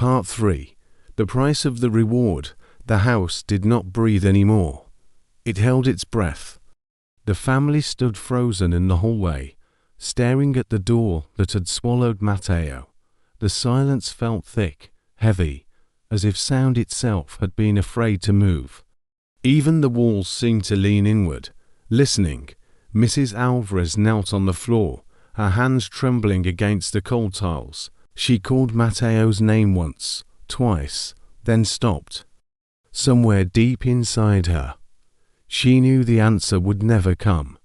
Part 3. The price of the reward. The house did not breathe anymore. It held its breath. The family stood frozen in the hallway, staring at the door that had swallowed Matteo. The silence felt thick, heavy, as if sound itself had been afraid to move. Even the walls seemed to lean inward, listening. Mrs. Alvarez knelt on the floor, her hands trembling against the cold tiles. She called Matteo's name once, twice, then stopped. Somewhere deep inside her, she knew the answer would never come.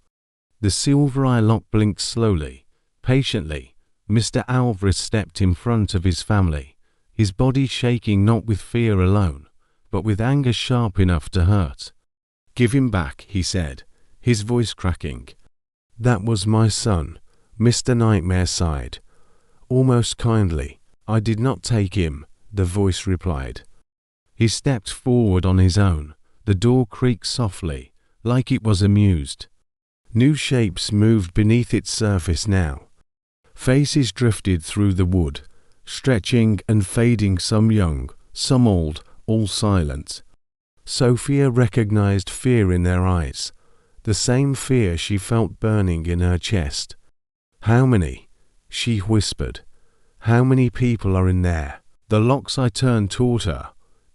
The silver eye lock blinked slowly, patiently. Mr. Alvarez stepped in front of his family, his body shaking not with fear alone, but with anger sharp enough to hurt. "Give him back," he said, his voice cracking. "That was my son," Mr. Nightmare sighed. Almost kindly. "I did not take him," the voice replied. He stepped forward on his own. The door creaked softly, like it was amused. New shapes moved beneath its surface now. Faces drifted through the wood, stretching and fading, some young, some old, all silent. Sophia recognized fear in their eyes, the same fear she felt burning in her chest. "How many?" she whispered. "How many people are in there?" The lock's eye turned toward her.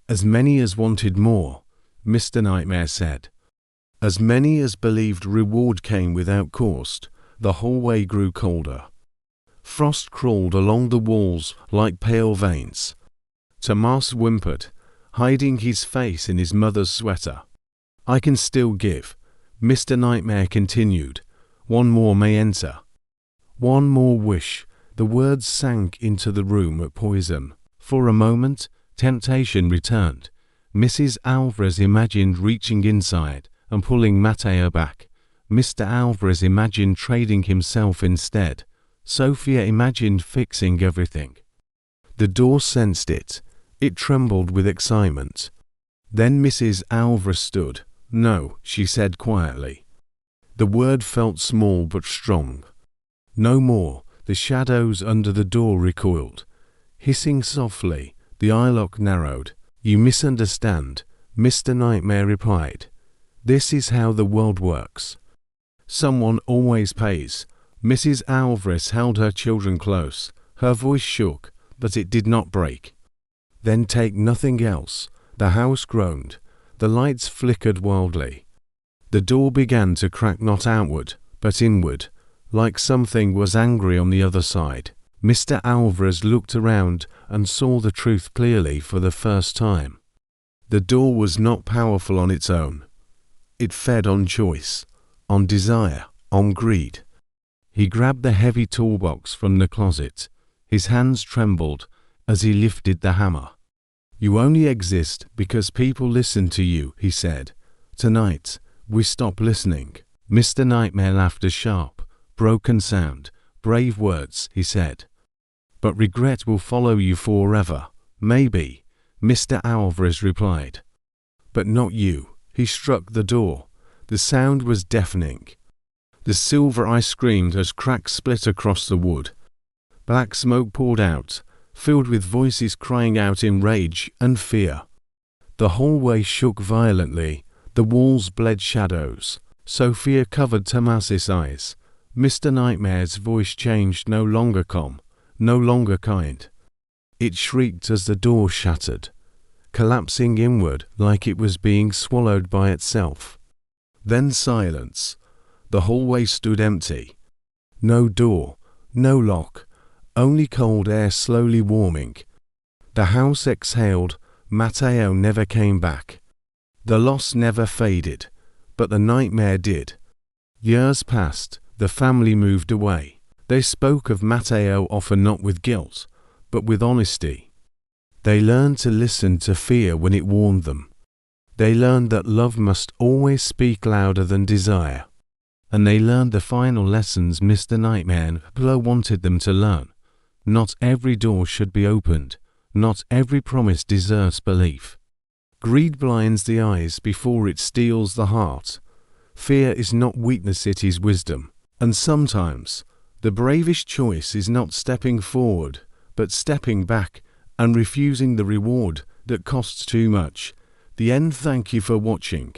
"As many as wanted more," Mr. Nightmare said. "As many as believed reward came without cost." The hallway grew colder. Frost crawled along the walls like pale veins. Tomas whimpered, hiding his face in his mother's sweater. "I can still give," Mr. Nightmare continued. "One more may enter. One more wish." The words sank into the room at poison. For a moment, temptation returned. Mrs. Alvarez imagined reaching inside and pulling Matteo back. Mr. Alvarez imagined trading himself instead. Sophia imagined fixing everything. The door sensed it. It trembled with excitement. Then Mrs. Alvarez stood. "No," she said quietly. The word felt small but strong. "No more." The shadows under the door recoiled. Hissing softly, the eye lock narrowed. "You misunderstand," Mr. Nightmare replied. "This is how the world works. Someone always pays." Mrs. Alvarez held her children close. Her voice shook, but it did not break. "Then take nothing else." The house groaned. The lights flickered wildly. The door began to crack, not outward, but inward, like something was angry on the other side. Mr. Alvarez looked around and saw the truth clearly for the first time. The door was not powerful on its own. It fed on choice, on desire, on greed. He grabbed the heavy toolbox from the closet. His hands trembled as he lifted the hammer. "You only exist because people listen to you," he said. "Tonight, we stop listening." Mr. Nightmare laughed a sharp, broken sound. "Brave words," he said. "But regret will follow you forever." "Maybe," Mr. Alvarez replied. "But not you." He struck the door. The sound was deafening. The silver eye screamed as cracks split across the wood. Black smoke poured out, filled with voices crying out in rage and fear. The hallway shook violently. The walls bled shadows. Sophia covered Tomas's eyes. Mr. Nightmare's voice changed, no longer calm, no longer kind. It shrieked as the door shattered, collapsing inward like it was being swallowed by itself. Then silence. The hallway stood empty. No door, no lock, only cold air slowly warming. The house exhaled. Matteo never came back. The loss never faded, but the nightmare did. Years passed. The family moved away. They spoke of Matteo often not with guilt, but with honesty. They learned to listen to fear when it warned them. They learned that love must always speak louder than desire. And they learned the final lessons Mr. Nightmare wanted them to learn. Not every door should be opened. Not every promise deserves belief. Greed blinds the eyes before it steals the heart. Fear is not weakness, it is wisdom. And sometimes, the bravest choice is not stepping forward, but stepping back and refusing the reward that costs too much. The end. Thank you for watching.